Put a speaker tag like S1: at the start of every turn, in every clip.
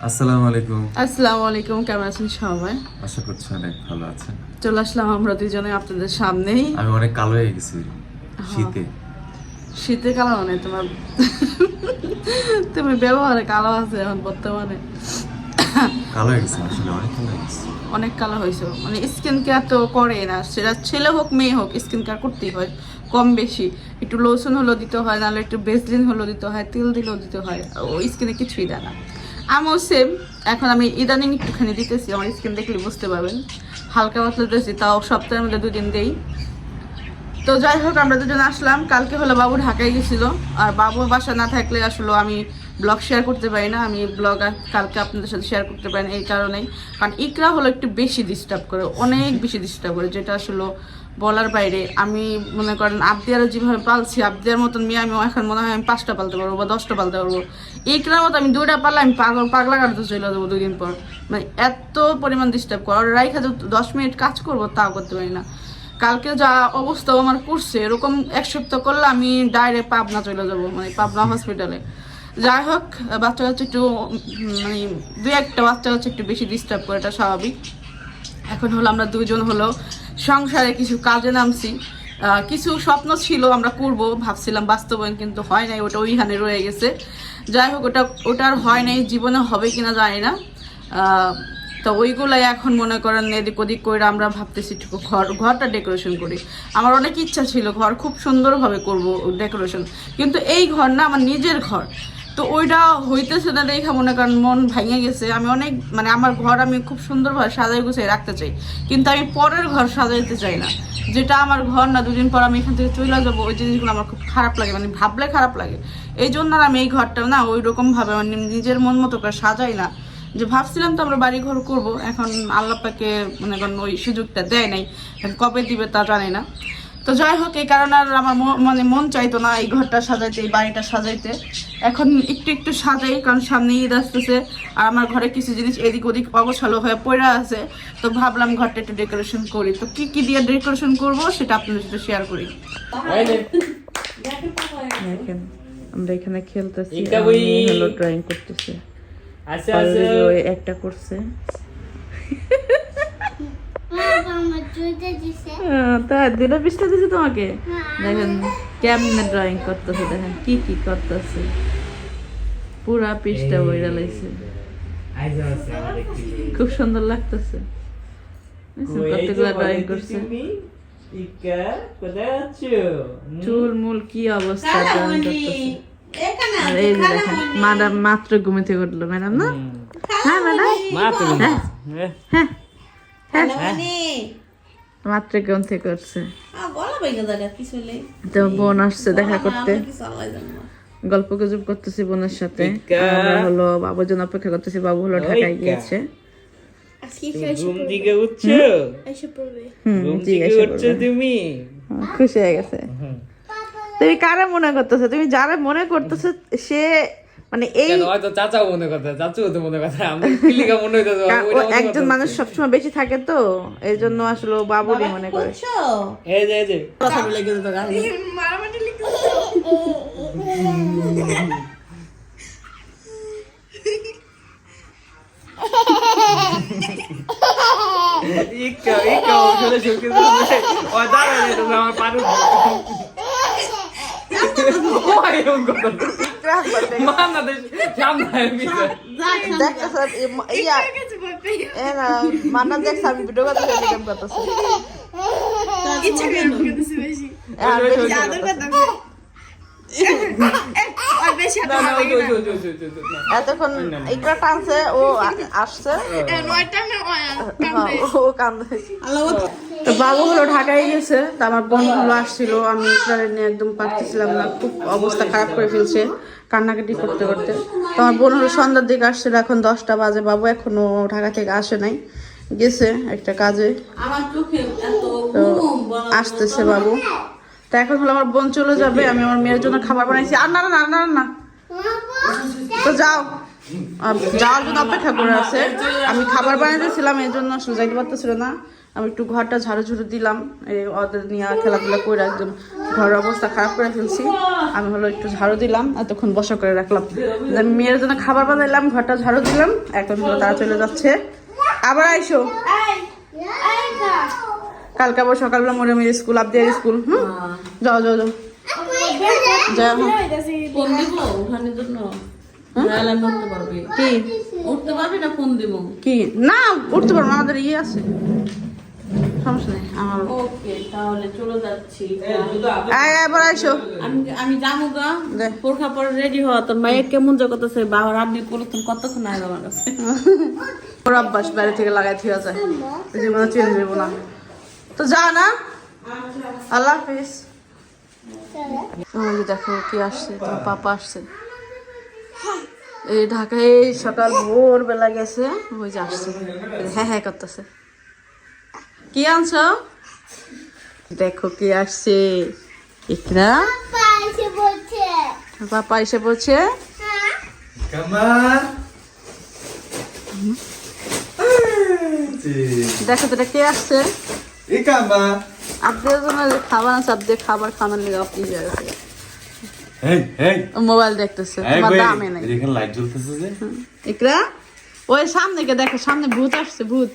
S1: আসসালামু আলাইকুম।
S2: আসসালামু আলাইকুম, কেমন আছেন সবাই?
S1: আশা করছি অনেক ভালো আছেন।
S2: চলে আসলাম আমরা দুজনে আপনাদের সামনেই।
S1: আমি অনেক কালো হয়ে গেছি শীতে।
S2: শীতে কালো মানে তুমি ব্যবহারে কালো আছে এখন বর্তমানে।
S1: কালো হয়ে গেছি, আসলে অনেক কালো হয়ে গেছি।
S2: অনেক কালো হয়েছে, মানে স্কিন কেয়ার তো করে না, সেটা ছেলে হোক মেয়ে হোক স্কিন কেয়ার করতেই হয় কম বেশি। একটু লোশন হলো দিতে হয়, নাহলে একটু বেসলিন হলো দিতে হয়, তেল দিলেও দিতে হয়, ও স্কিনে কিছুই দেয় না। আমিও সেম, এখন আমি ইদানিং একটুখানি দিতেছি, আমার স্কিন দেখলে বুঝতে পারবেন। হালকা পাতলা দিতেছি, তাও সপ্তাহের মধ্যে 2 দিন দেই। তো যাই হোক, আমরা দুজন আসলাম। কালকে হলো বাবু ঢাকায় গেছিল, আর বাবুর বাসা না থাকলে আসলে আমি ব্লগ শেয়ার করতে পারি না। আমি ব্লগ কালকে আপনাদের সাথে শেয়ার করতে পারি না এই কারণেই, কারণ ইকরা হলো একটু বেশি ডিস্টার্ব করে, অনেক বেশি ডিস্টার্ব করে, যেটা আসলে বলার বাইরে। আমি মনে করেন আবদিয়ারা যেভাবে পালছি, আবদিয়ার মতন মেয়ে আমি এখন মনে হয় আমি 5টা পালতে পারবো বা 10টা পালতে পারবো। ইকরার মতো আমি 2টা পারলে আমি পাগলা কাটতে চলে যাবো 2 দিন পর। মানে এত পরিমাণ ডিস্টার্ব করে, আর রাইখা 10 মিনিট কাজ করবো তাও করতে পারি না। কালকে যা অবস্থা আমার করছে, এরকম 1 সপ্তাহ করলে আমি ডাইরেক্ট পাবনা চলে যাব, মানে পাবনা হসপিটালে। যাই হোক, বাচ্চা কাচ্চা একটু মানে 2-1টা বাচ্চা হচ্ছে একটু বেশি ডিস্টার্ব করে, এটা স্বাভাবিক। এখন হলো আমরা দুজন হলো সংসারে কিছু কাজে নামছি। কিছু স্বপ্ন ছিল আমরা করব ভাবছিলাম, বাস্তবায়ন কিন্তু হয় নাই, ওটা ওইখানে রয়ে গেছে। যাই হোক, ওটা আর হয় নাই, জীবনে হবে কিনা জানি না। তো ওইগুলাই এখন মনে করেন এদিক ওদিক করে আমরা ভাবতেছি একটু ঘরটা ডেকোরেশন করি। আমার অনেক ইচ্ছা ছিল ঘর খুব সুন্দরভাবে করব ডেকোরেশন, কিন্তু এই ঘর না আমার নিজের ঘর, তো ওইটা হইতেছে না দেখে মনে করেন মন ভেঙে গেছে। আমি অনেক মানে আমার ঘর আমি খুব সুন্দরভাবে সাজাই গুছিয়ে রাখতে চাই, কিন্তু আমি পরের ঘর সাজাইতে চাই না, যেটা আমার ঘর না। 2 দিন পর আমি এখান থেকে চলে যাবো, ওই জিনিসগুলো আমার খুব খারাপ লাগে, মানে ভাবলে খারাপ লাগে। এই জন্য আমি এই ঘরটা না ওই রকমভাবে মানে নিজের মন মতো করে সাজাই না। যে ভাবছিলাম তো আমরা বাড়ি ঘর করবো, এখন আল্লাহ পাকে মনে করেন ওই সুযোগটা দেয় নাই, কবে দিবে তা জানি না। তো যাই হোক, এই কারণে আর আমার মানে মন চাইতো না এই ঘরটা সাজাইতে, এই বাড়িটা সাজাইতে। এখন একটু একটু সাজাই, কারণ সামনে ঈদ আসতেছে, আর আমার ঘরে কিছু জিনিস এদিক ওদিক অগোছালো হয়ে পড়ে আছে। তো ভাবলাম ঘরটা একটু ডেকোরেশন করি। তো কি কি দিয়ে ডেকোরেশন করব সেটা আপনাদের সাথে শেয়ার করি। দেখেন আমরা এখানে খেলতেছি, হলো ড্রয়িং করতেছি। একটা করছে তাই 2টা পৃষ্ঠা দিছি তোমাকে। দেখেন কেমনে ড্রয়িং করতেছে, দেখেন কি কি করতেছে, পুরা পৃষ্ঠা বইরা লাইছে, খুব সুন্দর লাগতেছে। কতগুলা ড্রয়িং করছে, চুল মুল কি অবস্থা ড্রয়িং করতেছে। আর এই যে দেখেন ম্যাডাম মাত্র ঘুমে থেকে উঠলো, ম্যাডাম না? হ্যাঁ ম্যাডাম, হ্যাঁ মাত্র ঘুম থেকে উঠছে। তো বোন আসছে দেখা করতে, গল্প গুজব করতেছি বোনের সাথে। আমরা হলো বাবুর জন্য অপেক্ষা করতেছি, বাবু হলো ঢাকায় গিয়েছে। খুশি হয়ে গেছে। তুমি কারে মনে করতেছো? তুমি যারা মনে করতেছো সে মানে এই
S3: চাচা মনে কথা, চাচু তো মনে কথা, আমরা কিলিকা মনে হইতো।
S2: একজন মানুষ সবসময় বেশি থাকে, তো এই জন্য আসলে বাবুরই মনে করে।
S3: এই যে এই যে
S2: কথা বলে গেল তো গালি মারামারি লিখতেছে।
S3: ইকা ওখানে শুকিয়ে যাবে। ও দাঁড়া রে, তুমি আমার পারু ওই এরকম কথা মানা দে সামনে মিছে
S2: দেখ স্যার ইয়া এনা মানা দেখ আমি ভিডিও করতে এরকম করতেছে, ইচ্ছা করে করতেছে বেশি আর বেশি আদর করতে এতক্ষণ ইকরা টানছে, ও আসছে ও কান্দে। তো বাবু হলো ঢাকায় গেছে, তো আমার বোন হলো আসছিল, আমি ইকরারে নিয়ে একদম পারতেছিলাম না, খুব অবস্থা খারাপ করে ফেলছে কান্নাকাটি করতে করতে। তো আমার বোন হলো সন্ধ্যার দিকে আসছিল, এখন 10টা বাজে, বাবু এখনো ঢাকা থেকে আসে নাই, গেছে একটা কাজে। তো আসতেছে বাবু। তো এখন হলো আমার বোন চলে যাবে, আমি আমার মেয়ের জন্য খাবার বানাইছি। আর না না না না না, তো যাও যাওয়ার জন্য অপেক্ষা করে আছে। আমি খাবার বানাইতেছিলাম, এই জন্য আসলে যাইতে পারতেছিল না। আমি একটু ঘরটা ঝাড়ু দিলাম, এই ওদের নিয়ে খেলাধুলা করে একদম ঘরের অবস্থা খারাপ করে ফেলছি। আমি হলো একটু ঝাড়ু দিলাম, এতক্ষণ বসা করে রাখলাম। আমি মেয়ের জন্য খাবার বানাইলাম, ঘরটা ঝাড়ু দিলাম, এখন হলো তারা চলে যাচ্ছে। আবার আইসো কালকে আবার সকালবেলা মরিয়মের স্কুল, আবদিয়ার স্কুল। যাও যাও যাও যাও।
S4: ফোন দিব ওখানে জন্য উঠতে পারবি
S2: কি
S4: উঠতে পারবি না ফোন দিব
S2: কি না উঠতে পারবো না, আমাদের ইয়ে আছে, সমস্যা নেই আমার।
S4: ওকে তাহলে চলে যাচ্ছি
S2: এবার আইসো।
S4: আমি যাবো গা পোরখা পরে রেডি হওয়া। তোর মায়ের কেমন জগতেছে বাবার আপনি বলতেন কতক্ষণ আগে আমার কাছে
S2: ওর অভ্যাস বাইরে থেকে লাগাই ঠিক আছে, জীবনে চেঞ্জ হইব না তো যা না। আল্লাহ হাফিজ। ওই যে দেখো কি আসছে, তোমার পাপা আসছে। এই ঢাকায় এই সকাল ভোরবেলা গেছে, ওই যে আসছে, হ্যাঁ হ্যাঁ করতেছে। কি আনছো? দেখো কি আসছে, ইকরা পাপা এসে বলছে। দেখো তো এটা কে আসছে। আপনাদের জন্য যে খাবার আছে, আপনাদের খাবার খাওয়ানোর লেগে আপনি যাচ্ছে, মোবাইল দেখতেছে, তোমার দামে নাই।
S1: এখানে লাইট জ্বলতেছে যে
S2: ইকরা ওই সামনে কে দেখো, সামনে ভূত আসছে, ভূত।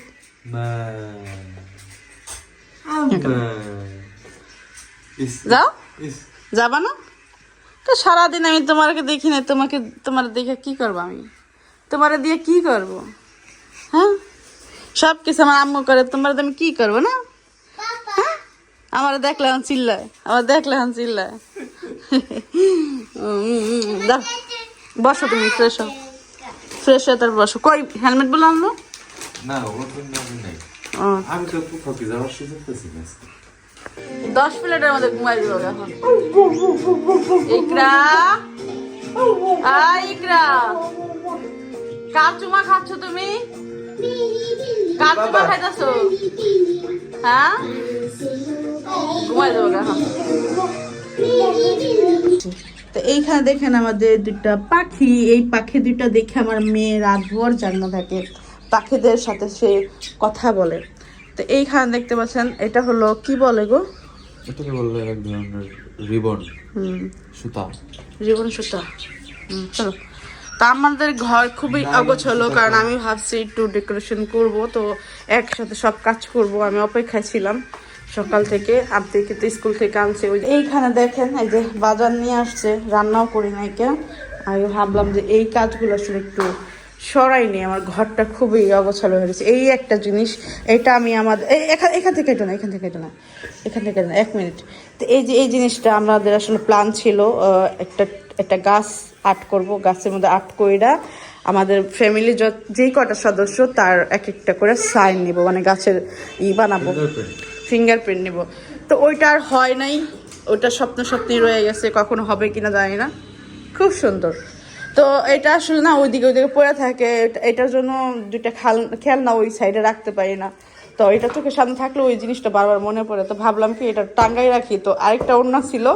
S2: যাও যাবা না তো? সারাদিন আমি তোমাকে দেখি না, তোমার দেখে কি করবো আমি? তোমার দিয়ে কি করব? হ্যাঁ সব কিছু আমার আম্মু করে, তোমার আমি কি করবো না? হ্যাঁ আমার দেখলে এখন চিল্লায়, দাও বসো, তুমি ফ্রেশ হয়ে তার বসো। কই হেলমেট বলে আনলো
S1: না, ওর জন্য নাই। আমি তো ফুফাকে যাওয়ার সুযোগ পেয়েছি না।
S2: 10 প্লেটের মধ্যে ঘুমাই দিব এখন। ইকরা ইকরা কার চুমা খাচ্ছ তুমি? কার চুমা খাইতেছো? হ্যাঁ ঘুমাই দেবো এখন। তো এইখানে দেখেন আমাদের দুটা পাখি, এই পাখি দুটা দেখে আমার মেয়ে রাত ভোর জাগ্ন থাকে, পাখিদের সাথে সে কথা বলে। তো এইখানে দেখতে পাচ্ছেন এটা হলো কি বলে গো,
S1: এটাকে বললে এক ধরনের রিবন, সুতা,
S2: রিবন সুতা। চলো, তা আমাদের ঘর খুবই অগোছালো, কারণ আমি ভাবছি একটু ডেকোরেশন করব, তো একসাথে সব কাজ করব। আমি অপেক্ষায় ছিলাম সকাল থেকে, আপনি তো স্কুল থেকে আনছে। ওই এইখানে দেখেন এই যে বাজার নিয়ে আসছে, রান্নাও করি নাই কেন। আমি ভাবলাম যে এই কাজগুলো আসলে একটু সরাই নেই, আমার ঘরটা খুবই অগোছালো হয়ে গেছে। এই একটা জিনিস, এটা আমি আমাদের এখান থেকে এটা না, এখান থেকে 1 মিনিট। তো এই যে এই জিনিসটা আমাদের আসলে প্ল্যান ছিল, একটা গাছ আর্ট করব, গাছের মধ্যে আর্ট কইরা আমাদের ফ্যামিলি যেই কটা সদস্য তার একটা করে সাইন নিব, মানে গাছের বানাবো, ফিঙ্গারপ্রিন্ট নিব। তো ওইটা আর হয় নাই, ওইটা স্বপ্নই রয়ে গেছে, কখনো হবে কিনা জানি না। খুব সুন্দর। তো এটা আসলে না ওইদিকে পড়ে থাকে, এটার জন্য 2টা খেলনা ওই সাইডে রাখতে পারি না। তো এটা চোখের সামনে থাকলে ওই জিনিসটা বারবার মনে পড়ে, তো ভাবলাম কি এটা টাঙ্গাই রাখি। তো আরেকটা ওড়না ছিল,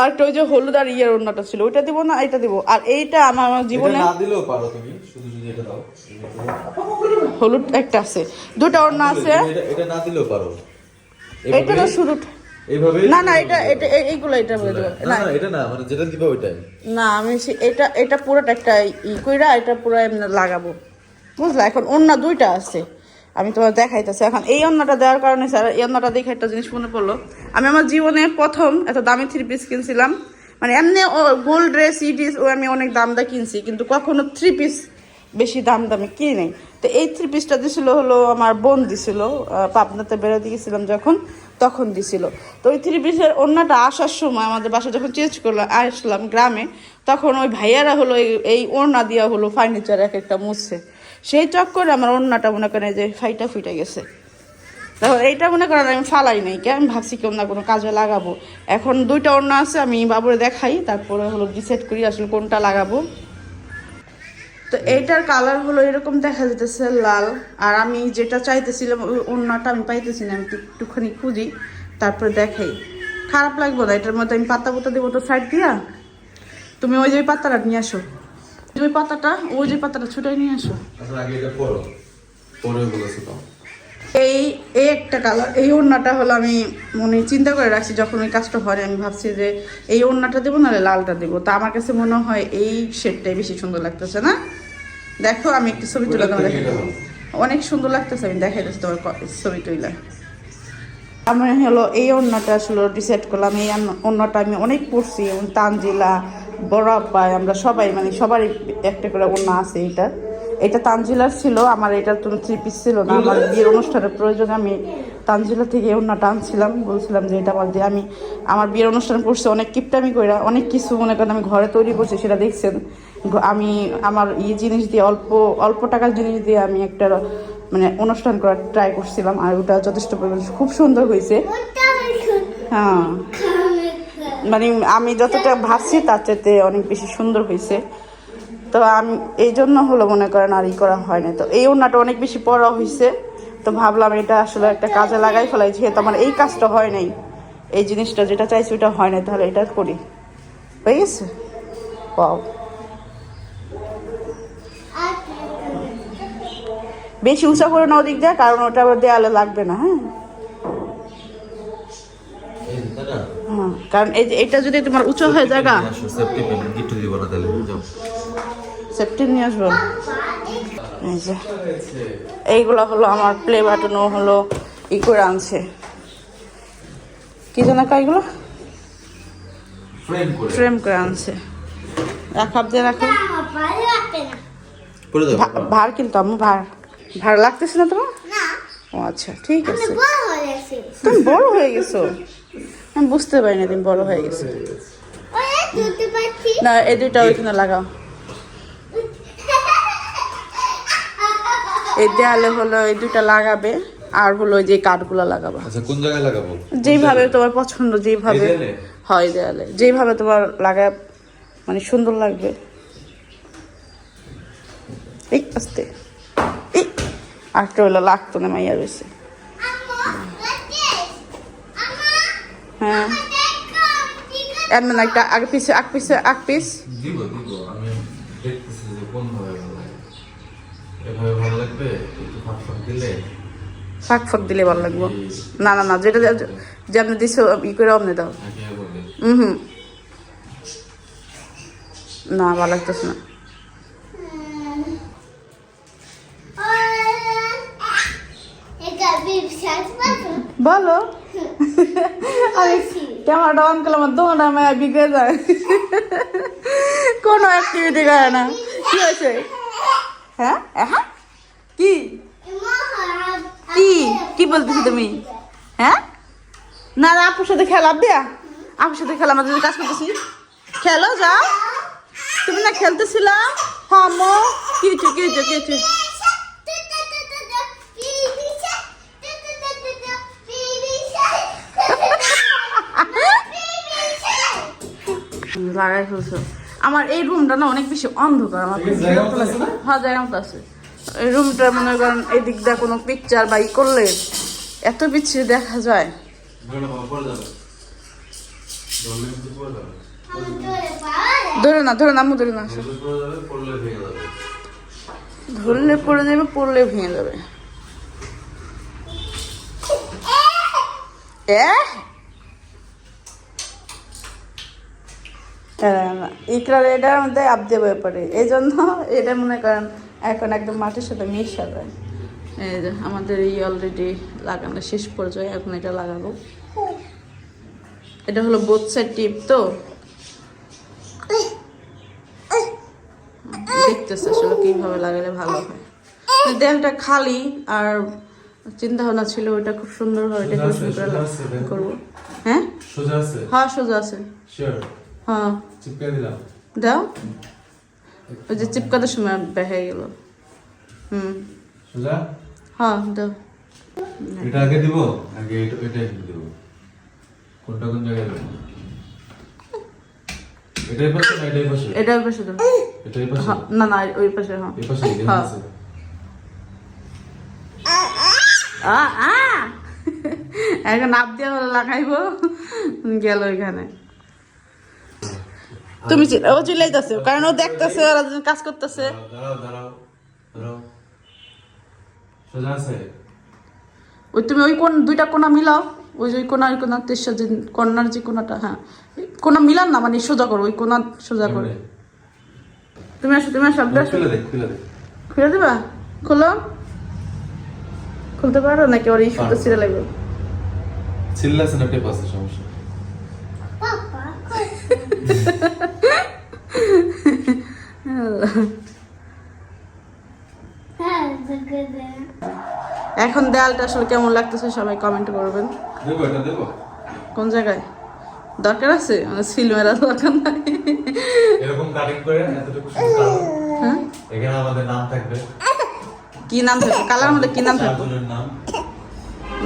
S2: আরেকটা ওই যে হলুদ আর ইয়ের ওড়নাটা ছিল, ওইটা দিব না এটা দিব। আর এইটা আমার জীবনে
S1: না দিলেও পারো তুমি, শুধু যদি এটা দাও।
S2: হলুদ একটা আছে, 2টা ওড়না আছে,
S1: এটা না দিলেও পারো।
S2: এটা তো শুধু
S1: এইভাবে
S2: না এইগুলো এটা বলে দেবো না,
S1: এটা না, মানে যেটা দিবা ওইটাই
S2: না। আমি এটা পুরোটা একটা কইরা এটা পুরো এমনি লাগাবো, বুঝলা? এখন ওড়না 2টা আছে, আমি তোমার দেখাইতেছি। এখন এই ওড়নাটা দেওয়ার কারণে স্যার, এই ওড়নাটা দেখে একটা জিনিস মনে পড়লো। আমি আমার জীবনে প্রথম এত দামি 3 পিস কিনছিলাম, মানে এমনি গোল্ড ড্রেস আমি অনেক দাম দা কিনছি, কিন্তু কখনো 3 পিস বেশি দামি কিনি নাই। তো এই 3 পিসটা দিছিল হলো আমার বোন দিছিল, পাবনাতে বেড়াতে গেছিলাম যখন, তখন দিছিল। তো ওই 3 পিসের ওড়নাটা আসার সময় আমাদের বাসা যখন চেঞ্জ করলাম, আসলাম গ্রামে, তখন ওই ভাইয়ারা হলো এই ওড়না দিয়া হলো ফার্নিচার একটা মুছছে। সেই চক্করে আমার ওড়নাটা মনে করেন যে ফুইটা গেছে। তখন এইটা মনে করেন আমি ফালাই নাই, কে আমি ভাবছি কেউ না কোনো কাজে লাগাবো। এখন 2টা ওড়না আছে, আমি বাবুরে দেখাই, তারপরে হলো ডিসাইড করি আসলে কোনটা লাগাবো। তো এইটার কালার হলো এরকম দেখা যেতেছে লাল, আর আমি যেটা চাইতেছিলাম ওই ওড়নাটা আমি পাইতেছি না, আমি একটুখানি খুঁজি তারপরে দেখাই। খারাপ লাগবে না, এটার মধ্যে আমি পাতা পুতা দেবো তো সাইড দিয়া, তুমি ওই যে পাতাটা নিয়ে আসো, ওই পাতাটা, ওই যে পাতাটা ছুটাই নিয়ে আসো।
S1: আচ্ছা আগে এটা পরো, পরে বলেছো তো।
S2: এই এই একটা কালার, এই ওড়নাটা হলো আমি মনে চিন্তা করে রাখছি যখন ওই কাজটা হয় আমি ভাবছি যে এই ওড়নাটা দেবো নাহলে লালটা দেবো। তা আমার কাছে মনে হয় এই শেডটাই বেশি সুন্দর লাগতেছে না? দেখো আমি একটু ছবি তুলে তোমার অনেক সুন্দর লাগতেছে, আমি দেখাই দিচ্ছি তোমার ছবি তুলে। আমি হলো এই ওড়নাটা আসলে ডিসাইড করলাম। এই ওড়নাটা আমি অনেক পরছি এবং তানজিলা বড় আব্বাই আমরা সবাই মানে সবারই একটা করে ওড়না আছে। এটা তানজিলার ছিল, আমার এটা কোনো 3 পিস ছিল না। আমার বিয়ের অনুষ্ঠানের প্রয়োজনে আমি তানজিলা থেকে ওড়নাটা আনছিলাম, বলছিলাম যে এটা আমার দিয়ে। আমি আমার বিয়ের অনুষ্ঠান করছি অনেক কিপটামি করে, অনেক কিছু মনে করেন আমি ঘরে তৈরি করছি, সেটা দেখছেন। আমি আমার জিনিস দিয়ে অল্প টাকার জিনিস দিয়ে আমি একটা মানে অনুষ্ঠান করার ট্রাই করছিলাম, আর ওটা যথেষ্ট পরিমাণ খুব সুন্দর হয়েছে। হ্যাঁ মানে আমি যতটা ভাবছি তার চাইতে অনেক বেশি সুন্দর হয়েছে। তো আমি এই জন্য হলো মনে করেন আর করা হয় না। তো এই ওড়নাটা অনেক বেশি পড়া হয়েছে, তো ভাবলাম এটা আসলে একটা কাজে লাগাই ফেলাই, যেহেতু আমার এই কাজটা হয় নাই, এই জিনিসটা যেটা চাইছি ওটা হয় না, তাহলে এটা করি। হয়ে গেছে? পাও বেশি উঁচা করে না ওদিক যায়, কারণ ওটা আবার দেয়ালে লাগবে না। হ্যাঁ হ্যাঁ, কারণ এই যে এটা যদি তোমার উঁচু হয়ে জায়গা সেফটি নিয়ে আসবো। এই যে এইগুলো হলো আমার প্লে বাটনও হলো ই করে আনছে, কি জানা এগুলো ফ্রেম করে আনছে। রাখাব দিয়ে রাখো, ভার কিন্তু আমি ভার লাগতেছে না তোমার? ও আচ্ছা ঠিক আছে, তুমি বড় হয়ে গেছো, আমি বুঝতে পারি না তুমি বড় হয়ে গেছো। না এই দুইটা ওইখানে লাগাও, এই দেয়ালে হলো এই দুইটা লাগাবে, আর হলো যে কাঠগুলো লাগাবো।
S1: আচ্ছা কোন জায়গায় লাগাবো?
S2: যেইভাবে তোমার পছন্দ, যেইভাবে হয় দেয়ালে, যেইভাবে তোমার লাগা মানে সুন্দর লাগবে। এই আস্তে এই আরেকটা হলো লাগতো না, মাইয়া রয়েছে। হ্যাঁ এমন না, একটা আগে পিছে আগ পিস
S1: দিব আমি দেখতেছি যে কোন ভাবে ভালো লাগে। এভাবে ভালো লাগবে, একটু ফাঁক দিলে
S2: ফাঁক দিলে ভালো লাগবে। না না না, যেটা যেমন দিছো ই করে অমনে দাও। হুম না ভালো লাগতেছে না। বলো আমি ক্যামেরাটা অন করলাম, আমার দোকানটা আমার বিগড়ে যায়, কোনো অ্যাক্টিভিটি করে না। কি হয়েছে? হ্যাঁ হ্যাঁ কি কি কি বলতেছো তুমি? হ্যাঁ না না, আপুর সাথে খেলা দিয়া, আপুর সাথে খেলা, আমাদের কাজ করতেছি, খেলো যাও। তুমি না খেলতেছিলা? হ্যাঁ মো কি হয়েছে? লাগাই ফেলছো। আমার এই রুমটা না অনেক বেশি অন্ধকার, আমার হ্যাঁ জায়গা মতো আছে। এই রুমটা মনে করেন এই দিক দিয়ে কোনো পিকচার বা ই করলে এত বিচ্ছিরি দেখা যায়। ধরে না আম্মু ধরে না, ধরলে পড়ে যাবে, পড়লে ভেঙে যাবে। এটার মধ্যে আপ দেবে পারে, এই জন্য এটা মনে করেন এখন একদম মাটির সাথে মিশা যায়। এই যে আমাদের এই অলরেডি লাগানো শেষ পর্যায়ে, এখন এটা লাগাবো। এটা হলো বোথ সাইড টিপ, তো দেখতেছে আসলে কিভাবে লাগালে ভালো হয়। দেয়ালটা খালি, আর চিন্তা ভাবনা ছিল ওটা খুব সুন্দর হয় ডেকোরেশন করে করবো। হ্যাঁ সোজা আছে, হ্যাঁ সোজা আছে, শিওর? হ্যাঁ চিপকা দিলাম, দাও। ওই যে চিপকাতে সময় বেহে গেল। সোজা, হ্যাঁ দাও।
S1: এটা আগে দিব, আগে এটা দিব। কোনটা কোন জায়গায় দেব? এটাই পাশে না এটাই পাশে?
S2: এটাই পাশে দাও।
S1: এটাই পাশে?
S2: না না ওই পাশে। হ্যাঁ
S1: এই পাশে আছে।
S2: এখন আপ দিয়ে লাগাইবো, গেল ওইখানে। তুমি ও চিল্লাইতেছে কারণ ও দেখতেছে ওরা দুজন কাজ করতেছে।
S1: দাঁড়াও দাঁড়াও দাঁড়াও, সোজা আছে।
S2: ওই তুমি ওই কোন দুইটা কোণা মিলাও, ওই যে ওই কোণা ওই কোণা তেসা যে কর্নার যে কোণাটা, হ্যাঁ কোণা মিলান না, মানে সোজা করো, ওই কোণা সোজা করো। তুমি আসো আপনি আসো।
S1: খুলে দে খুলে দে।
S2: খুলে দিবা? খোলো। খুলতে পারো নাকি ওর ইস্যুতে ছিঁড়ে লাগবে?
S1: চিল্লাছে না, টেপ আছে, সমস্যা।
S2: এখন দেয়ালটা আসলে কেমন লাগতেছে সবাই কমেন্ট করবেন।
S1: দেবো এটা দেবো।
S2: কোন জায়গায় দরকার আছে? সিল মেরা দরকার নাই।
S1: এরকম কাটিং করে এতটুকু সুন্দর,
S2: হ্যাঁ
S1: এখানে আমাদের নাম থাকবে।
S2: কি নাম থাকবে? কালার মধ্যে কি নাম থাকবে?
S1: চারজনের নাম।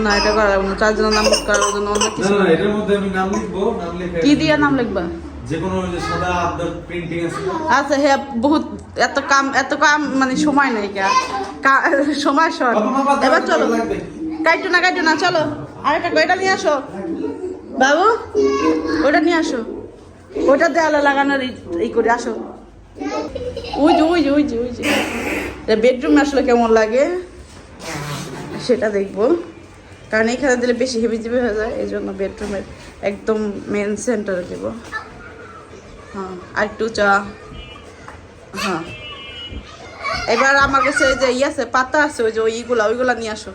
S2: না এটা করা যাবে না, চারজনের নাম করার জন্য অন্য
S1: না
S2: কিছু।
S1: না, এটার মধ্যে আমি নাম লিখবো, নাম লিখে
S2: কি দিয়ে নাম লিখবা?
S1: যে কোনো ওই যে সাদা আবদার প্রিন্টিং আছে না?
S2: আচ্ছা হ্যাঁ, বহুত এত কাম মানে সময় নেই সময় শর্ট। এবার চলো, কাইটু না চলো, আরেকটা এটা নিয়ে আসো বাবু, ওটা নিয়ে আসো, ওটা দেয়ালে লাগানোর এই করে আসো। ওই যে বেডরুমে আসলে কেমন লাগে সেটা দেখবো, কারণ এখানে দিলে বেশি হেভি হয়ে যায়, এই জন্য বেডরুমের একদম মেন সেন্টারে দেবো। হ্যাঁ আর একটু চা। হ্যাঁ এবার আমার কাছে যে আছে পাতা আছে, ওই যে ওইগুলা নিয়ে আসো।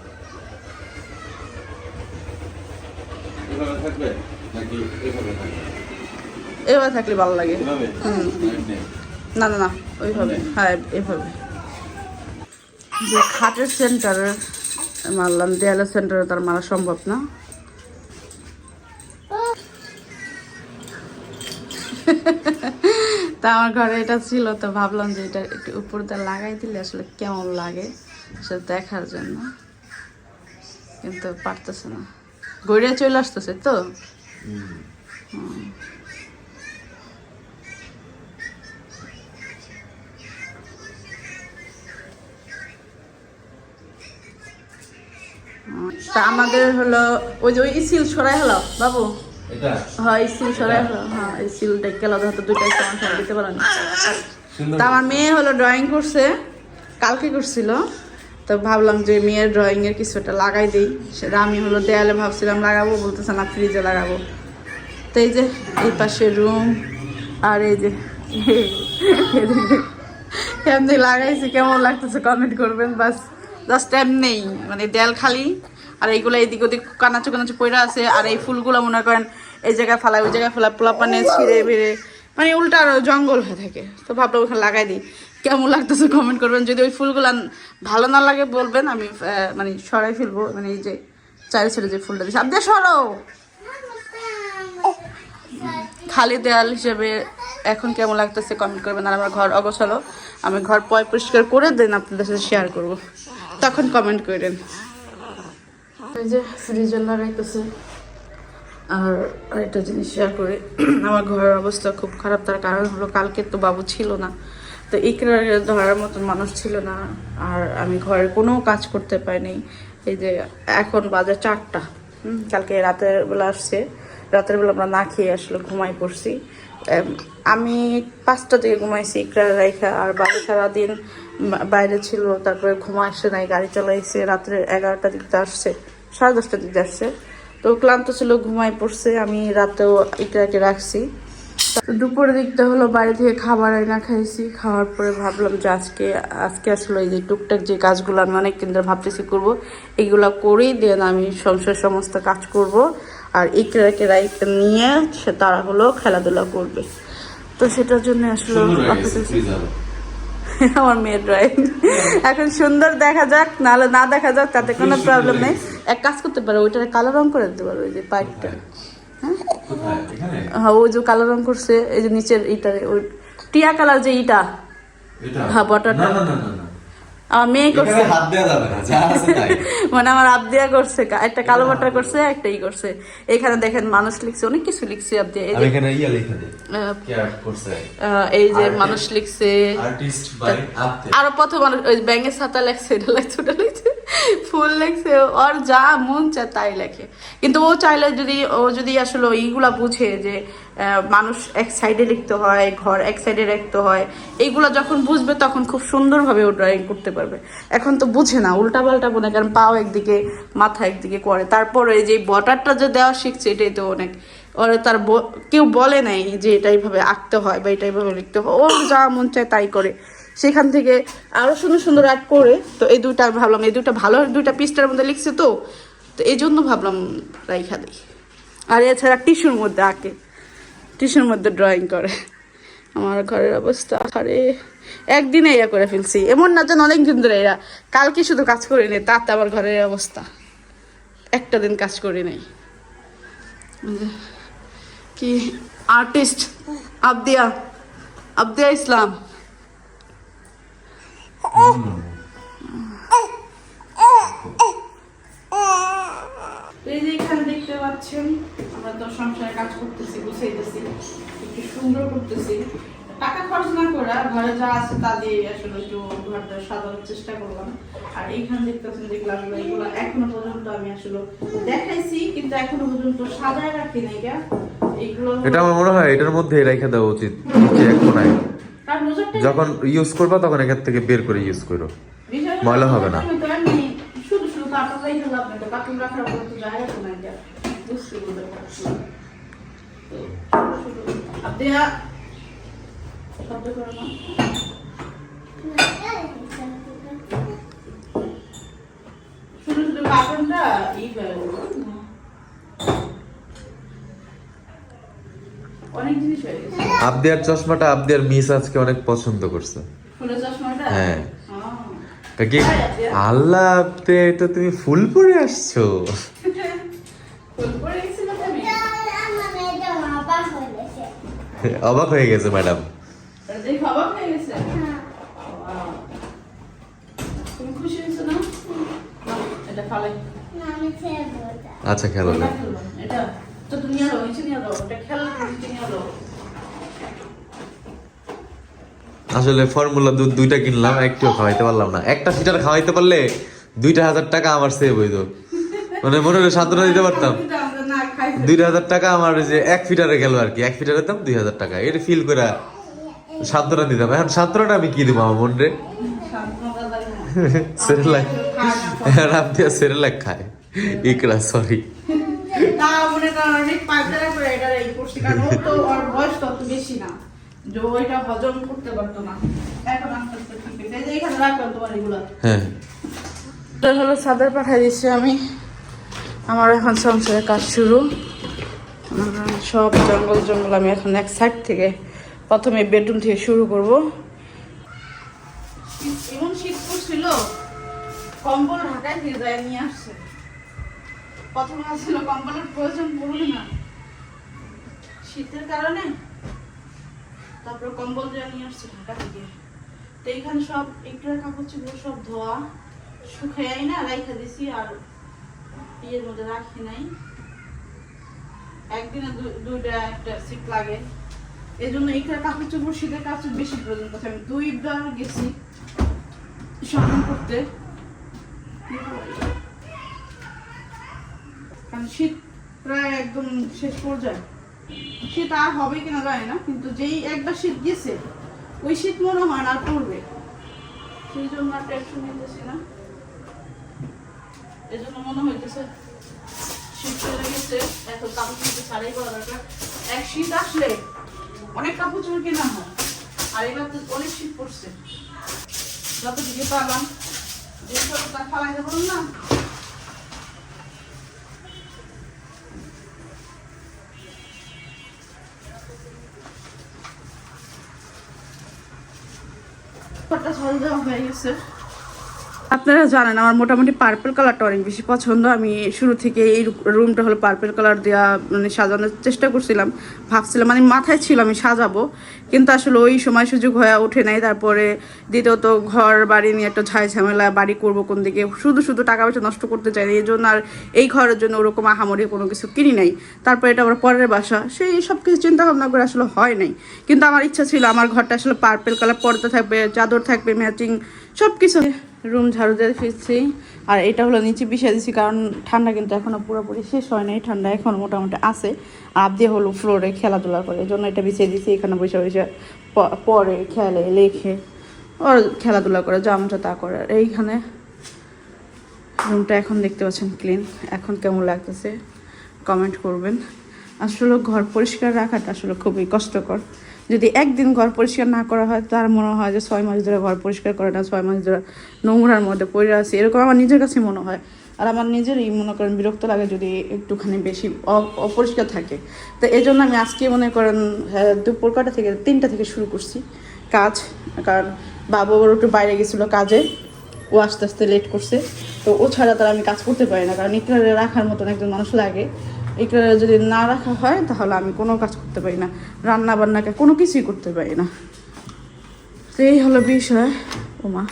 S1: এভাবে থাকবে নাকি এভাবে থাকবে?
S2: এভাবে থাকলে ভালো লাগে।
S1: এভাবে?
S2: না ওইভাবে, হ্যাঁ এভাবে। যে খাটের সেন্টারে মারলাম, দেয়ালের সেন্টারে তার মারা সম্ভব না। তা আমার ঘরে এটা ছিল, তো ভাবলাম যে এটা একটু উপর দিয়ে লাগাই দিলে আসলে কেমন লাগে সেটা দেখার জন্য, কিন্তু পারতেছে না, গড়িয়া চলে আসতেছে তো। তা আমাদের হলো ওই যে ওই সিল সরাই হলো বাবু।
S1: এটা
S2: হ্যাঁ এই সিল সরাই হলো, হ্যাঁ এই সিলটা কেলা হয়তো দুইটাই সমান সমান দিতে পারেন। তা আমার মেয়ে হলো ড্রয়িং করছে, কালকে করছিল, তো ভাবলাম যে মেয়ের ড্রয়িং এর কিছু একটা লাগাই দিই, সেটা আমি হলো দেয়ালে ভাবছিলাম লাগাবো, বলতেছে না ফ্রিজে লাগাবো। তো এই যে এই পাশে রুম, আর এই যে এমনি লাগাইছি, কেমন লাগতেছে কমেন্ট করবেন। বাস জাস্ট এমনি, মানে দেয়াল খালি, আর এইগুলো এদিক ওদিক কানাচু পয়রা আছে, আর এই ফুলগুলো মনে করেন এই জায়গায় ফেলায় ওই জায়গায় ফেলা, পোলাপানে ছিঁড়ে বেড়ে মানে উল্টা আরো জঙ্গল হয়ে থাকে। তো ভাবলাম ওখানে লাগাই দিই, কেমন লাগতেছে কমেন্ট করবেন। যদি ওই ফুলগুলো ভালো না লাগে বলবেন, আমি মানে সরাই ফেলবো। মানে এই যে চারি ছেড়ে যে ফুলটা দিচ্ছে, আপনি সরো। খালি দেয়াল হিসেবে এখন কেমন লাগতেছে কমেন্ট করবেন। আর আমার ঘর অগোছালো, আমি ঘর পরিষ্কার করে দেন আপনাদের সাথে শেয়ার করব, তখন কমেন্ট করেন। এই যে ফ্রিজে লাগাইতেছে। আর আরেকটা জিনিস শেয়ার করি, আমার ঘরের অবস্থা খুব খারাপ, তার কারণ হলো কালকে তো বাবু ছিল না, তো ইকরারের ধরার মতন মানুষ ছিল না, আর আমি ঘরের কোনো কাজ করতে পারিনি। এই যে এখন বাজে 4টা, কালকে রাতের বেলা আসছে, রাতের বেলা আমরা না খেয়ে আসলে ঘুমাই পড়ছি। আমি 5টা থেকে ঘুমাইছি ইকরার রাইখা, আর বাবু সারাদিন বাইরে ছিল, তারপরে ঘুমা আসছে নাই, গাড়ি চালাইছে, রাত্রে 11টার দিকে আসছে, 10:30টার দিকে আসছে, তো ক্লান্ত ছিল, ঘুমাই পড়ছে। আমি রাতেও ইকরাকে রাখছি। দুপুরের দিকটা হলো বাইরে থেকে খাবার আইনা খাইছি, খাওয়ার পরে ভাবলাম যে আজকে আসলে এই যে টুকটাক যে কাজগুলো আমি অনেকদিন ধরে ভাবতেছি করবো, এইগুলো করেই দেন আমি সংসার সমস্ত কাজ করব, আর ইকরাকে রাইতে নিয়ে সে তারা হলো খেলাধুলা করবে। তো সেটার জন্য আসলে আমার মেয়ের ড্রয়িং এখন সুন্দর দেখা যাক, নাহলে না দেখা যাক, তাতে কোনো প্রবলেম নেই। এক কাজ করতে পারো, ওইটার কালো রং করে দিতে পারো, ওই যে পাইপটা, হ্যাঁ ওই যে কালো রং করছে, এই যে নিচের ইটারে ওই টিয়া কালার যে ইটা, হ্যাঁ বটারটা আমার মেয়ে করছে, মানে আমার আবদিয়া করছে, একটা কালো বটার করছে, একটা ই করছে। এখানে দেখেন মানুষ লিখছে, অনেক কিছু লিখছে আবদিয়া, এই যে মানুষ লিখছে, আরো প্রথম মানুষ ওই ব্যাঙের ছাতা লেখছে, এটা লেখছে, ওটা লিখছে, ফুল লেখছে, ওর যা মন চায় তাই লেখে। কিন্তু ও চাইলে ও যদি আসলে এইগুলা বুঝে যে মানুষ এক সাইডে লিখতে হয়, ঘর এক সাইডে রাখতে হয়, এইগুলা যখন বুঝবে তখন খুব সুন্দরভাবে ও ড্রয়িং করতে পারবে। এখন তো বুঝে না, উল্টা পাল্টা বোনে, কারণ পাও একদিকে মাথা একদিকে করে। তারপরে এই যে বর্ডারটা যে দেওয়া শিখছে এটাই তো অনেক। ওরা তার কেউ বলে নাই যে এটা এইভাবে আঁকতে হয় বা এটা এইভাবে লিখতে হয়, ওর যা মন চায় তাই করে। সেখান থেকে আরো সুন্দর সুন্দর আর্ট করে, তো এই দুইটা ভাবলাম এই দুইটা ভালো, দুইটা পৃষ্ঠার মধ্যে লিখছে তো এই জন্য ভাবলাম রাইখা দিই। আর এছাড়া টিস্যুর মধ্যে আঁকে, টিস্যুর মধ্যে ড্রয়িং করে। আমার ঘরের অবস্থা আরে একদিনে ইয়া করে ফেলছি, এমন না যেন অনেকদিন ধরে এরা, কালকে শুধু কাজ করে নেই, তাতে আমার ঘরের অবস্থা একটা দিন কাজ করে নেই। কি আর্টিস্ট আবদিয়া, আবদিয়া ইসলাম। এই যে এখানে দেখতে পাচ্ছেন আমরা তো সংসারে কাজ করতেছি, গুছাইতেছি, একটু সুন্দর করতেছি, টাকা খরচ না করে ঘরে যা আছে তা দিয়ে আসলে একটু ঘরটা সাজানোর চেষ্টা করলাম। আর এইখানে দেখতেছেন যে গ্লাসগুলো, এগুলো এখনো পর্যন্ত আমি আসলে দেখাইছি কিন্তু এখনো পর্যন্ত সাজায় রাখি নাই। এইগুলো
S1: এটা আমার মনে হয় এটার মধ্যে রেখে দেওয়া উচিত, এক কোনায়। যখন ইউজ করবা তখন এখান থেকে বের করে ইউজ করো, ময়লা হবে না।
S2: শুধু শুধু কাপড় রাখতে লাভ নেই, কাপড় রাখার মতো তো জায়গা তো নাই। বুঝতে বলতে আবদিয়া শব্দ করো না, শুধু শুধু কাপড়টা অনেক জিনিস হয়ে গেছে।
S1: আবদিয়ার চশমাটা আবদিয়ার মিস আজকে অনেক পছন্দ করছে।
S2: ফুলের চশমাটা?
S1: হ্যাঁ। কি আল্লাহ, তো তুমি ফুল পরে আসছো।
S2: ফুল পরে গেছিল তুমি?
S1: অবাক হয়ে গেছে ম্যাডাম।
S2: দেখো অবাক হয়ে গেছে। তুমি খুশি হয়েছো না? এটা ফালাই।
S1: আচ্ছা খেলো।
S2: এটা তো তুমি আর হইছে নিয়ে দাও, এটা খেলা নিয়ে দাও।
S1: আসলে ফর্মুলা দুধ দুইটা কিনলাম, একটিও খাওয়াইতে পারলাম না। একটা ফিটার খাওয়াইতে পারলে 2,000 টাকা আমার সেভ হইতো, মানে মনে হলে সান্ত্বনা দিতে পারতাম। 2,000 টাকা আমার যে এক ফিটারে গেল আর কি, এক ফিটারে দাম 2,000 টাকা, এটা ফিল করে সান্ত্বনা দিতাম। এখন সান্ত্বনাটা আমি কি দিব আমার মন রে? সেরেলাক, রাবদিয়া সেরেলাক খায়, ইকরা সরি।
S2: তা মনে করেন অনেক পায়খানা করে এটা এই করছি, কারণ ও তো ওর বয়স তত বেশি না যে ওইটা হজম করতে পারতো না। এখন আস্তে আস্তে ঠিক আছে। এই যে এখানে রাখলাম তোমার এগুলো।
S1: হ্যাঁ,
S2: এটা হলো চাদর পাঠিয়ে দিচ্ছি আমি। আমার এখন সংসারের কাজ শুরু। সব জঙ্গল আমি এখন এক সাইড থেকে প্রথমে বেডরুম থেকে শুরু করব। এমন শীত করছিল, কম্বল ঢাকায় দিয়ে যায় নিয়ে আসছে। প্রথমে আসছিল কম্বলের প্রয়োজন পড়বে না শীতের কারণে, তারপর কম্বল দিয়ে নিয়ে আসছে ঢাকা থেকে। তো এইখানে সব একটু কাপড় চোপড় সব ধোয়া শুকাই না রাইখা দিছি, আর ইয়ের মধ্যে রাখি নাই। একদিনে দুইটা একটা শীত লাগে, এই জন্য এইখানে কাপড় চোপড় শীতের কাপড় বেশি প্রয়োজন করছে। আমি 2বার গেছি শপিং করতে, কারণ শীত প্রায় একদম শেষ পর্যায়ে। শীত আর হবে কিনা জানি না, কিন্তু যেই একবার শীত গেছে ওই শীত মনে হয় না আর পড়বে, সেই জন্য আর টেনশন নিতেছি না। এই জন্য মনে হইতেছে শীত চলে গেছে, এখন কাপড় চোপড় ছাড়াই করা দরকার। এক শীত আসলে অনেক কাপড় চোপড় কেনা হয়, আর এবার তো অনেক শীত পড়ছে। যত দিকে পারলাম যে সব তা ফালাইতে পারলাম না। হয়ে গেছে। আপনারা জানেন আমার মোটামুটি পার্পল কালারটা অনেক বেশি পছন্দ। আমি শুরু থেকে এই রুমটা হলো পার্পল কালার দেওয়া মানে সাজানোর চেষ্টা করছিলাম, ভাবছিলাম মানে মাথায় ছিল আমি সাজাবো, কিন্তু আসলে ওই সময় সুযোগ হয়ে ওঠে নাই। তারপরে দ্বিতীয়ত ঘর বাড়ি নিয়ে একটা ঝামেলা, বাড়ি করবো কোন দিকে, শুধু শুধু টাকা পয়সা নষ্ট করতে চাই না, এই জন্য আর এই ঘরের জন্য ওরকম আহামরি কোনো কিছু কিনি নাই। তারপরে এটা আবার পরের বাসা, সেই সব কিছু চিন্তা ভাবনা করে আসলে হয় নাই। কিন্তু আমার ইচ্ছা ছিল আমার ঘরটা আসলে পার্পল কালার, পর্দা থাকবে, চাদর থাকবে ম্যাচিং, সব কিছু রুম ঝাড়ু দিয়ে ফিরছি। আর এটা হলো নিচে বিছিয়ে দিচ্ছি, কারণ ঠান্ডা কিন্তু এখনো পুরোপুরি শেষ হয় নাই, ঠান্ডা এখন মোটামুটি আছে। আর দিয়ে হলো ফ্লোরে খেলাধুলা করে, এই জন্য এটা বিছিয়ে দিচ্ছি। এখানে বসে বসে পরে খেলে লেখে ওর খেলাধুলা করে, যা মতো তা করে। আর এইখানে রুমটা এখন দেখতে পাচ্ছেন ক্লিন। এখন কেমন লাগতেছে কমেন্ট করবেন। আসলে ঘর পরিষ্কার রাখাটা আসলে খুবই কষ্টকর। যদি একদিন ঘর পরিষ্কার না করা হয়, তার মনে হয় যে 6 মাস ধরে ঘর পরিষ্কার করে না, 6 মাস ধরে নোংরার মধ্যে পড়ে আছে, এরকম আমার নিজের কাছে মনে হয়। আর আমার নিজেরই মনে করেন বিরক্ত লাগে যদি একটুখানি বেশি অপরিষ্কার থাকে। তো এই জন্য আমি আজকে মনে করেন দুপুর 3টা থেকে শুরু করছি কাজ। কারণ বাবু ওর একটু বাইরে গেছিলো কাজে, ও আস্তে আস্তে লেট করছে। তো ও ছাড়া তার আমি কাজ করতে পারি না, কারণ ইকরারে রাখার মতন একজন মানুষ লাগে। ইকরারে যদি না রাখা হয় তাহলে আমি কোনো কাজ করতে পারি না, রান্না বান্নাকে কোনো কিছুই করতে পারি না। তো এই হলো বিষয়। ওমা,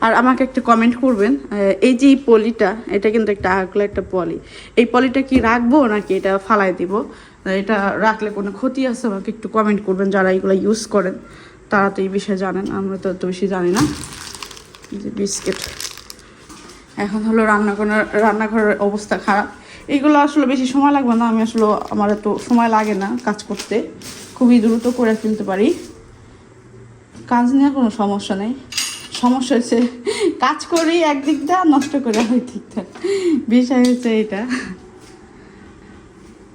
S2: আর আমাকে একটা কমেন্ট করবেন, এই যে এই পলিটা, এটা কিন্তু একটা আগলা একটা পলি, এই পলিটা কি রাখবো নাকি এটা ফালাই দিব? এটা রাখলে কোনো ক্ষতি আছে? আমাকে একটু কমেন্ট করবেন, যারা এগুলো ইউজ করেন তারা তো এই বিষয়ে জানেন, আমরা তো অত বেশি জানি না। যে বিস্কিট, এখন হলো রান্নাঘরের অবস্থা খারাপ। এইগুলো আসলে বেশি সময় লাগবে না, আমি আসলে আমার এত সময় লাগে না কাজ করতে, খুবই দ্রুত করে ফেলতে পারি। কাজ নিয়ে কোনো সমস্যা নেই, সমস্যা হচ্ছে কাজ করি একদিকটা, নষ্ট করে ওই দিকটা, বিষয় হচ্ছে এটা।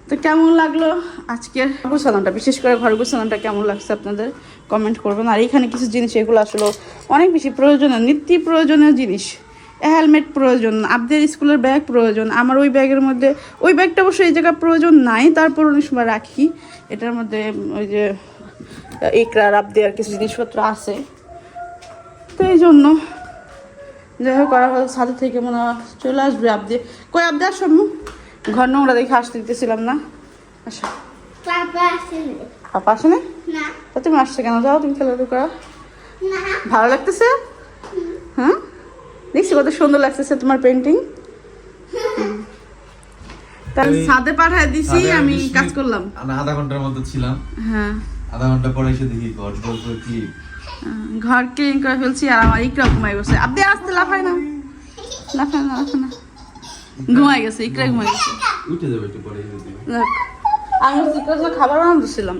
S2: তো কেমন লাগলো আজকের গোছানোটা, বিশেষ করে ঘর গোছানোটা কেমন লাগছে আপনাদের কমেন্ট করবেন। আর এখানে কিছু জিনিস, এগুলো আসলে অনেক বেশি প্রয়োজনীয়, নিত্য প্রয়োজনীয় জিনিস। হেলমেট প্রয়োজন, আপনাদের স্কুলের ব্যাগ প্রয়োজন, আমার ওই ব্যাগের মধ্যে, ওই ব্যাগটা অবশ্য এই জায়গায় প্রয়োজন নাই, তারপর অনেক সময় রাখি। এটার মধ্যে ওই যে ইকরার আবদের কিছু জিনিসপত্র আছে। তো এই জন্য যাই হোক, করা হলো ছাদে থেকে মনে হয় চলে আসবে আবদে। কই আবদে আসো, ঘর নোংরা দেখে আসতে দিতেছিলাম না। আসো। পাপা আসে না? তা তুমি আসছে কেন? যাও তুমি খেলাধুলা করো। ভালো লাগতেছে? হ্যাঁ, দেখছি কত সুন্দর লাগতেছে তোমার পেন্টিং। তাহলে ছাদে পাঠায় দিছি, আমি কাজ করলাম।
S1: আধা ঘন্টার মতো ছিলাম।
S2: হ্যাঁ,
S1: আধা ঘন্টা পরে এসে দেখি ঘর ক্লিন,
S2: ঘর ক্লিন করে ফেলছি। আর আমার ইকরা ঘুমাই গেছে। আপনি আসতে লাফায় না, লাফায় না, লাফায় না, ঘুমাই গেছে, ইকরা ঘুমাই গেছে।
S1: উঠে যাবে একটু পরে।
S2: আমি ইকরার জন্য খাবার বানাচ্ছিলাম।